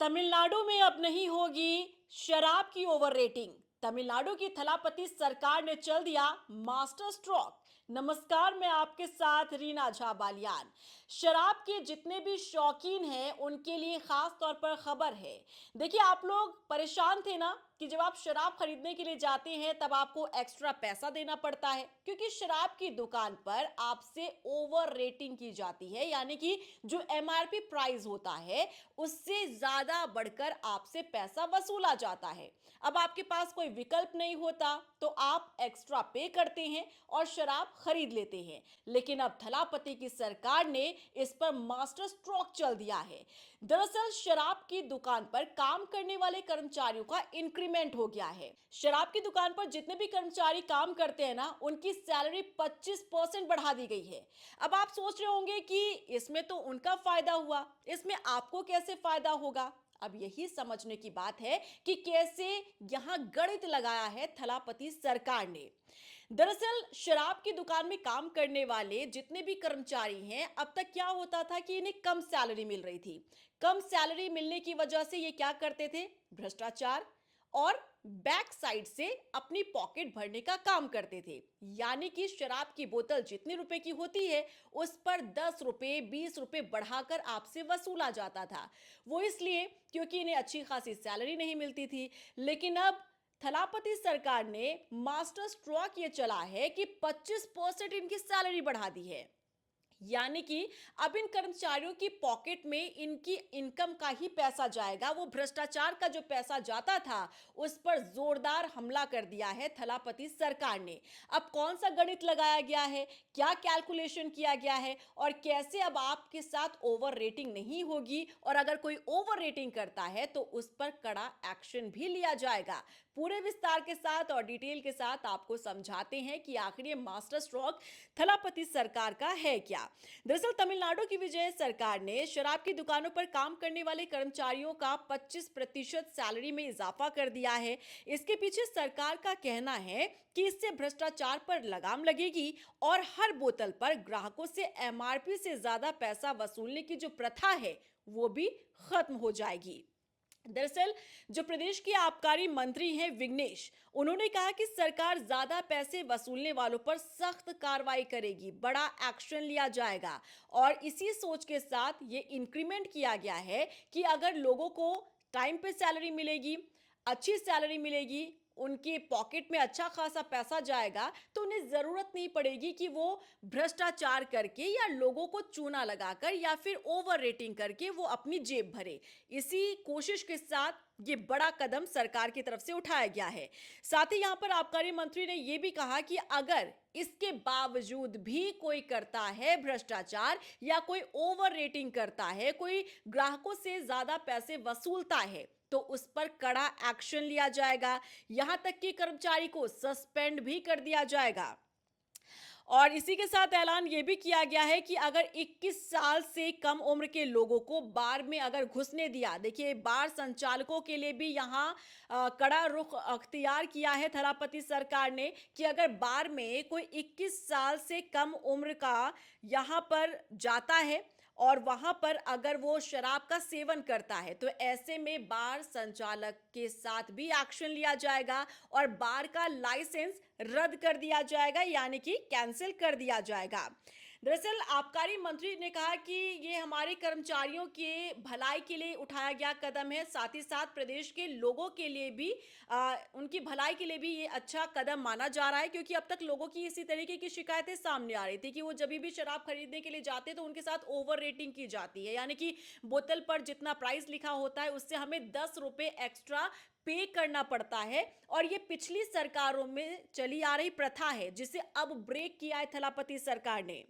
तमिलनाडु में अब नहीं होगी शराब की ओवर रेटिंग। तमिलनाडु की थलापति सरकार ने चल दिया मास्टर स्ट्रोक। नमस्कार, मैं आपके साथ रीना झा बालियान। शराब के जितने भी शौकीन हैं उनके लिए खास तौर पर खबर है। देखिए, आप लोग परेशान थे ना कि जब आप शराब खरीदने के लिए जाते हैं तब आपको एक्स्ट्रा पैसा देना पड़ता है, क्योंकि शराब की दुकान पर आपसे ओवर रेटिंग की जाती है, यानी कि जो एमआरपी प्राइस होता है उससे ज्यादा बढ़कर आपसे पैसा वसूला जाता है। अब आपके पास कोई विकल्प नहीं होता तो आप एक्स्ट्रा पे करते हैं और शराब खरीद लेते हैं। लेकिन अब थलापति की सरकार ने इस पर मास्टर स्ट्रोक चल दिया है। दरअसल शराब की दुकान पर काम करने वाले कर्मचारियों का इंक्रीमेंट हो गया है। शराब की दुकान पर जितने भी कर्मचारी काम करते हैं ना, उनकी सैलरी 25% बढ़ा दी गई है। अब आप सोच रहे होंगे कि इसमें तो उनका फायदा हुआ, इसमें आपको कैसे फायदा होगा। अब यही समझने की बात है कि कैसे यहां गणित लगाया है थलापति सरकार ने। दरअसल शराब की दुकान में काम करने वाले जितने भी कर्मचारी हैं, अब तक क्या होता था कि इन्हें कम सैलरी मिल रही थी। कम सैलरी मिलने की वजह से ये क्या करते थे, भ्रष्टाचार और बैक साइड से अपनी पॉकेट भरने का काम करते थे। यानी कि शराब की बोतल जितने रुपए की होती है उस पर 10 रुपए 20 रुपए बढ़ाकर आपसे वसूला जाता था। वो इसलिए क्योंकि इन्हें अच्छी खासी सैलरी नहीं मिलती थी। लेकिन अब थलापति सरकार ने मास्टर स्ट्रोक ये चला है कि 25% इनकी सैलरी बढ़ा दी है। यानी कि अब इन कर्मचारियों की पॉकेट में इनकी इनकम का ही पैसा जाएगा, वो भ्रष्टाचार का जो पैसा जाता था उस पर जोरदार हमला कर दिया है थलापति सरकार ने। अब कौन सा गणित लगाया गया है, क्या कैलकुलेशन किया गया है और कैसे अब आपके साथ ओवर रेटिंग नहीं होगी, और अगर कोई ओवर रेटिंग करता है तो उस पर कड़ा एक्शन भी लिया जाएगा। पूरे विस्तार के साथ और डिटेल के साथ आपको समझाते हैं कि आखिर ये मास्टर स्ट्रोक थलापति सरकार का है क्या। दरअसल तमिलनाडु की विजय सरकार ने शराब की दुकानों पर काम करने वाले कर्मचारियों का 25% सैलरी में इजाफा कर दिया है। इसके पीछे सरकार का कहना है कि इससे भ्रष्टाचार पर लगाम लगेगी और हर बोतल पर ग्राहकों से एमआरपी से ज्यादा पैसा वसूलने की जो प्रथा है वो भी खत्म हो जाएगी। दरअसल जो प्रदेश के आबकारी मंत्री हैं विघ्नेश, उन्होंने कहा कि सरकार ज्यादा पैसे वसूलने वालों पर सख्त कार्रवाई करेगी, बड़ा एक्शन लिया जाएगा। और इसी सोच के साथ ये इंक्रीमेंट किया गया है कि अगर लोगों को टाइम पे सैलरी मिलेगी, अच्छी सैलरी मिलेगी, उनके पॉकेट में अच्छा खासा पैसा जाएगा, तो उन्हें जरूरत नहीं पड़ेगी कि वो भ्रष्टाचार करके या लोगों को चूना लगाकर या फिर ओवर रेटिंग करके वो अपनी जेब भरे। इसी कोशिश के साथ ये बड़ा कदम सरकार की तरफ से उठाया गया है। साथ ही यहां पर आबकारी मंत्री ने यह भी कहा कि अगर इसके बावजूद भी कोई करता है भ्रष्टाचार या कोई ओवर रेटिंग करता है, कोई ग्राहकों से ज्यादा पैसे वसूलता है, तो उस पर कड़ा एक्शन लिया जाएगा। यहां तक कि कर्मचारी को सस्पेंड भी कर दिया जाएगा। और इसी के साथ ऐलान ये भी किया गया है कि अगर 21 साल से कम उम्र के लोगों को बार में अगर घुसने दिया, देखिए बार संचालकों के लिए भी यहाँ कड़ा रुख अख्तियार किया है थलापति सरकार ने कि अगर बार में कोई 21 साल से कम उम्र का यहाँ पर जाता है और वहां पर अगर वो शराब का सेवन करता है तो ऐसे में बार संचालक के साथ भी एक्शन लिया जाएगा और बार का लाइसेंस रद्द कर दिया जाएगा, यानी कि कैंसिल कर दिया जाएगा। दरअसल आबकारी मंत्री ने कहा कि ये हमारे कर्मचारियों के भलाई के लिए उठाया गया कदम है, साथ ही साथ प्रदेश के लोगों के लिए भी उनकी भलाई के लिए भी ये अच्छा कदम माना जा रहा है, क्योंकि अब तक लोगों की इसी तरीके की शिकायतें सामने आ रही थी कि वो जब भी शराब खरीदने के लिए जाते तो उनके साथ ओवर रेटिंग की जाती है, यानी कि बोतल पर जितना प्राइस लिखा होता है उससे हमें 10 रुपए एक्स्ट्रा पे करना पड़ता है। और ये पिछली सरकारों में चली आ रही प्रथा है जिसे अब ब्रेक किया है थलापति सरकार ने।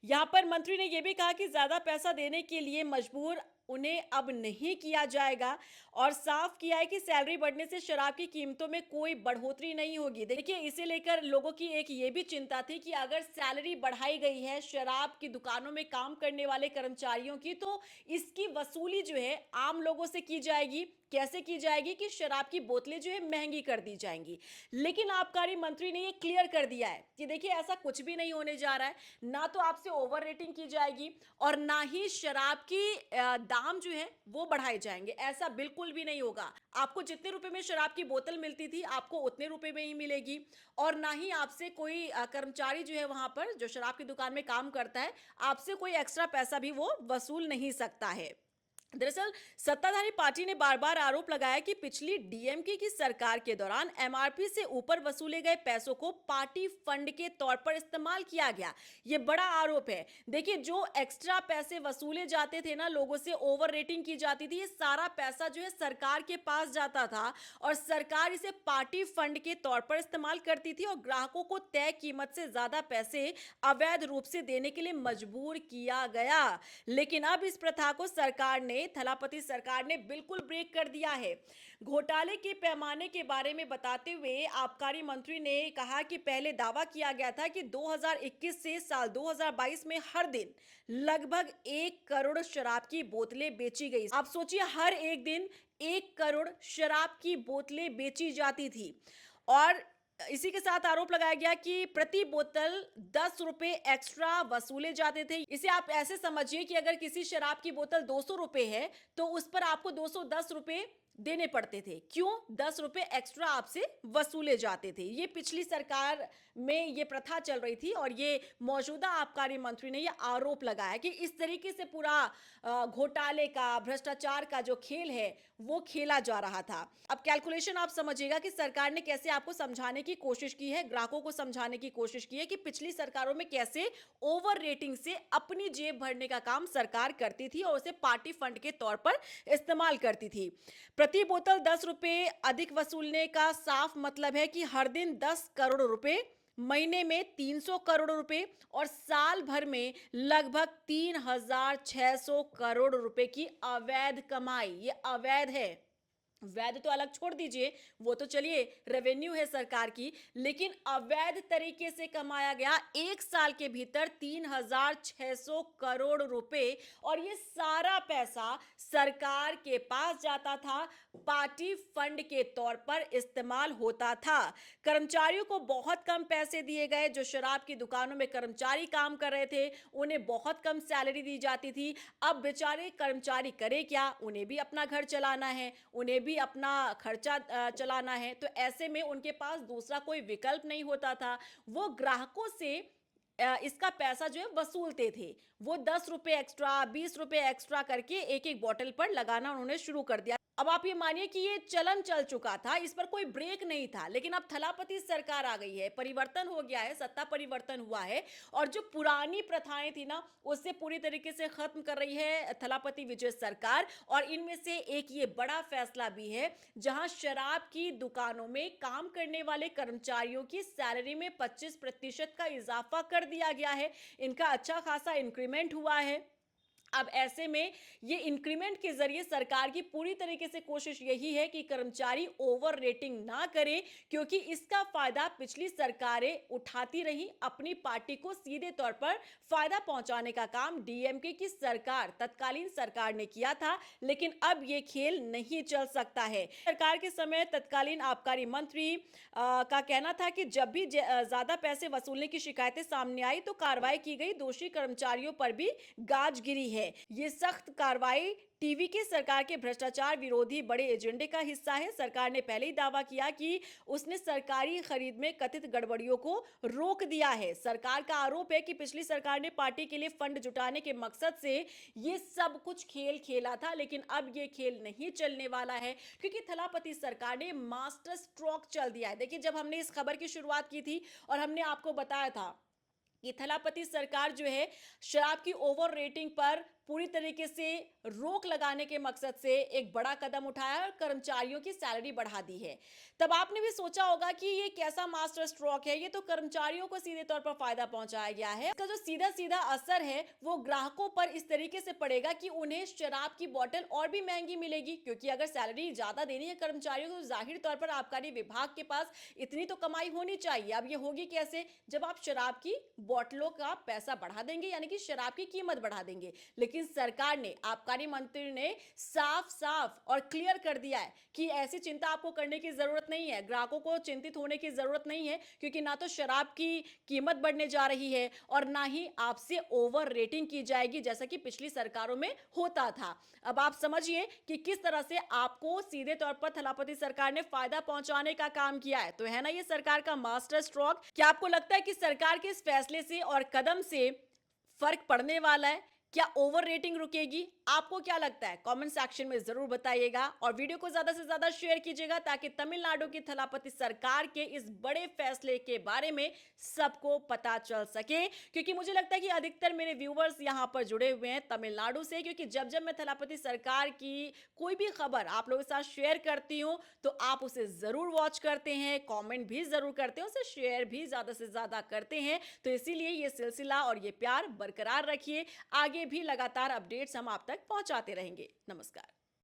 यहां पर मंत्री ने यह भी कहा कि ज्यादा पैसा देने के लिए मजबूर उन्हें अब नहीं किया जाएगा और साफ किया है कि सैलरी बढ़ने से शराब की कीमतों में कोई बढ़ोतरी नहीं होगी। देखिए, इसे लेकर लोगों की एक ये भी चिंता थी कि अगर सैलरी बढ़ाई गई है शराब की दुकानों में काम करने वाले कर्मचारियों की, तो इसकी वसूली जो है आम लोगों से की जाएगी, कैसे की जाएगी कि शराब की बोतलें जो है महंगी कर दी जाएंगी। लेकिन आबकारी मंत्री ने ये क्लियर कर दिया है कि देखिए ऐसा कुछ भी नहीं होने जा रहा है। ना तो आपसे ओवर रेटिंग की जाएगी और ना ही शराब की दाम जो है वो बढ़ाए जाएंगे। ऐसा बिल्कुल भी नहीं होगा। आपको जितने रुपए में शराब की बोतल मिलती थी आपको उतने रुपए में ही मिलेगी। और ना ही आपसे कोई कर्मचारी जो है वहां पर जो शराब की दुकान में काम करता है आपसे कोई एक्स्ट्रा पैसा भी वो वसूल नहीं सकता है। दरअसल सत्ताधारी पार्टी ने बार बार आरोप लगाया कि पिछली डीएमके की सरकार के दौरान एमआरपी से ऊपर वसूले गए पैसों को पार्टी फंड के तौर पर इस्तेमाल किया गया। यह बड़ा आरोप है। देखिए जो एक्स्ट्रा पैसे वसूले जाते थे ना, लोगों से ओवर रेटिंग की जाती थी, ये सारा पैसा जो है सरकार के पास जाता था और सरकार इसे पार्टी फंड के तौर पर इस्तेमाल करती थी और ग्राहकों को तय कीमत से ज्यादा पैसे अवैध रूप से देने के लिए मजबूर किया गया। लेकिन अब इस प्रथा को सरकार ने थलापति सरकार ने बिल्कुल ब्रेक कर दिया है। घोटाले के पैमाने के बारे में बताते हुए आबकारी मंत्री ने कहा कि पहले दावा किया गया था कि 2021 से साल 2022 में हर दिन लगभग 1 करोड़ शराब की बोतलें बेची गई। आप सोचिए हर एक दिन 1 करोड़ शराब की बोतलें बेची जाती थी। और इसी के साथ आरोप लगाया गया कि प्रति बोतल 10 रुपए एक्स्ट्रा वसूले जाते थे। इसे आप ऐसे समझिए कि अगर किसी शराब की बोतल 200 रुपए है तो उस पर आपको 210 रुपए देने पड़ते थे। क्यों? 10 रुपए एक्स्ट्रा आपसे वसूले जाते थे। ये पिछली सरकार में ये प्रथा चल रही थी और ये मौजूदा आबकारी मंत्री ने ये आरोप लगाया कि इस तरीके से पूरा घोटाले का, भ्रष्टाचार का जो खेल है वो खेला जा रहा था। अब कैलकुलेशन आप समझिएगा कि सरकार ने कैसे आपको समझाने की कोशिश की है, ग्राहकों को समझाने की कोशिश की है कि पिछली सरकारों में कैसे ओवर रेटिंग से अपनी जेब भरने का काम सरकार करती थी और उसे पार्टी फंड के तौर पर इस्तेमाल करती थी। प्रति बोतल 10 रुपए अधिक वसूलने का साफ मतलब है कि हर दिन 10 करोड़ रुपए, महीने में 300 करोड़ रुपए और साल भर में लगभग 3600 करोड़ रुपए की अवैध कमाई। ये अवैध है। वैध तो अलग छोड़ दीजिए, वो तो चलिए रेवेन्यू है सरकार की, लेकिन अवैध तरीके से कमाया गया एक साल के भीतर 3600 करोड़ रुपए। और ये सारा पैसा सरकार के पास जाता था, पार्टी फंड के तौर पर इस्तेमाल होता था। कर्मचारियों को बहुत कम पैसे दिए गए। जो शराब की दुकानों में कर्मचारी काम कर रहे थे उन्हें बहुत कम सैलरी दी जाती थी। अब बेचारे कर्मचारी करे क्या? उन्हें भी अपना घर चलाना है, उन्हें भी अपना खर्चा चलाना है। तो ऐसे में उनके पास दूसरा कोई विकल्प नहीं होता था। वो ग्राहकों से इसका पैसा जो है वसूलते थे। वो 10 रुपए एक्स्ट्रा, 20 रुपए एक्स्ट्रा करके एक एक बॉटल पर लगाना उन्होंने शुरू कर दिया। अब आप ये मानिए कि ये चलन चल चुका था, इस पर कोई ब्रेक नहीं था। लेकिन अब थलापति सरकार आ गई है, परिवर्तन हो गया है, सत्ता परिवर्तन हुआ है और जो पुरानी प्रथाएं थी ना उससे पूरी तरीके से खत्म कर रही है थलापति विजय सरकार। और इनमें से एक ये बड़ा फैसला भी है जहां शराब की दुकानों में काम करने वाले कर्मचारियों की सैलरी में 25% का इजाफा कर दिया गया है। इनका अच्छा खासा इंक्रीमेंट हुआ है। अब ऐसे में ये इंक्रीमेंट के जरिए सरकार की पूरी तरीके से कोशिश यही है कि कर्मचारी ओवर रेटिंग ना करें, क्योंकि इसका फायदा पिछली सरकारें उठाती रही। अपनी पार्टी को सीधे तौर पर फायदा पहुंचाने का काम डीएमके की सरकार, तत्कालीन सरकार ने किया था। लेकिन अब ये खेल नहीं चल सकता है। सरकार के समय तत्कालीन आबकारी मंत्री का कहना था कि जब भी ज्यादा पैसे वसूलने की शिकायतें सामने आई तो कार्रवाई की गई, दोषी कर्मचारियों पर भी गाज गिरी है। ये सख्त कार्रवाई टीवी की सरकार के भ्रष्टाचार विरोधी बड़े एजेंडे का हिस्सा है। सरकार ने पहले ही दावा किया कि उसने सरकारी खरीद में कथित गड़बड़ियों को रोक दिया है। सरकार का आरोप है कि पिछली सरकार ने पार्टी के लिए फंड जुटाने के मकसद से ये सब कुछ खेल खेला था, लेकिन अब ये खेल नहीं चलने वाला है क्योंकि थलापति सरकार ने मास्टर स्ट्रोक चल दिया है। देखिए जब हमने इस खबर की शुरुआत की थी और हमने आपको बताया था कि थलापति सरकार जो है शराब की ओवर रेटिंग पर पूरी तरीके से रोक लगाने के मकसद से एक बड़ा कदम उठाया और कर्मचारियों की सैलरी बढ़ा दी है। तब आपने भी सोचा होगा कि ये कैसा मास्टर स्ट्रोक है, ये तो कर्मचारियों को सीधे तौर पर फायदा पहुंचाया गया है। इसका जो सीधा सीधा असर है वो ग्राहकों पर इस तरीके से पड़ेगा कि उन्हें शराब की बोतल और भी महंगी मिलेगी, क्योंकि अगर सैलरी ज्यादा देनी है कर्मचारियों को तो जाहिर तौर पर आबकारी विभाग के पास इतनी तो कमाई होनी चाहिए। अब ये होगी कैसे? जब आप शराब की बोतलों का पैसा बढ़ा देंगे, यानी कि शराब की कीमत बढ़ा देंगे। लेकिन लेकिन सरकार ने, आबकारी मंत्री ने साफ साफ और क्लियर कर दिया है कि ऐसी चिंता आपको करने की जरूरत नहीं है, ग्राहकों को चिंतित होने की जरूरत नहीं है, क्योंकि ना तो शराब की कीमत बढ़ने जा रही है और ना ही आपसे ओवर रेटिंग की जाएगी जैसा कि पिछली सरकारों में होता था। अब आप समझिए कि किस तरह से आपको सीधे तौर पर थलापति सरकार ने फायदा पहुंचाने का काम किया है। तो है ना ये सरकार का मास्टर स्ट्रोक। क्या आपको लगता है कि सरकार के इस फैसले से और कदम से फर्क पड़ने वाला है? क्या ओवर रेटिंग रुकेगी? आपको क्या लगता है? कमेंट सेक्शन में जरूर बताइएगा और वीडियो को ज्यादा से ज्यादा शेयर कीजिएगा ताकि तमिलनाडु की थलापति सरकार के इस बड़े फैसले के बारे में सबको पता चल सके, क्योंकि मुझे लगता है कि अधिकतर मेरे व्यूवर्स यहां पर जुड़े हुए हैं तमिलनाडु से, क्योंकि जब जब मैं थलापति सरकार की कोई भी खबर आप लोगों के साथ शेयर करती हूं तो आप उसे जरूर वॉच करते हैं, कमेंट भी जरूर करते हैं, उसे शेयर भी ज्यादा से ज्यादा करते हैं। तो इसीलिए ये सिलसिला और ये प्यार बरकरार रखिए, आगे भी लगातार अपडेट्स हम आप तक पहुंचाते रहेंगे। नमस्कार।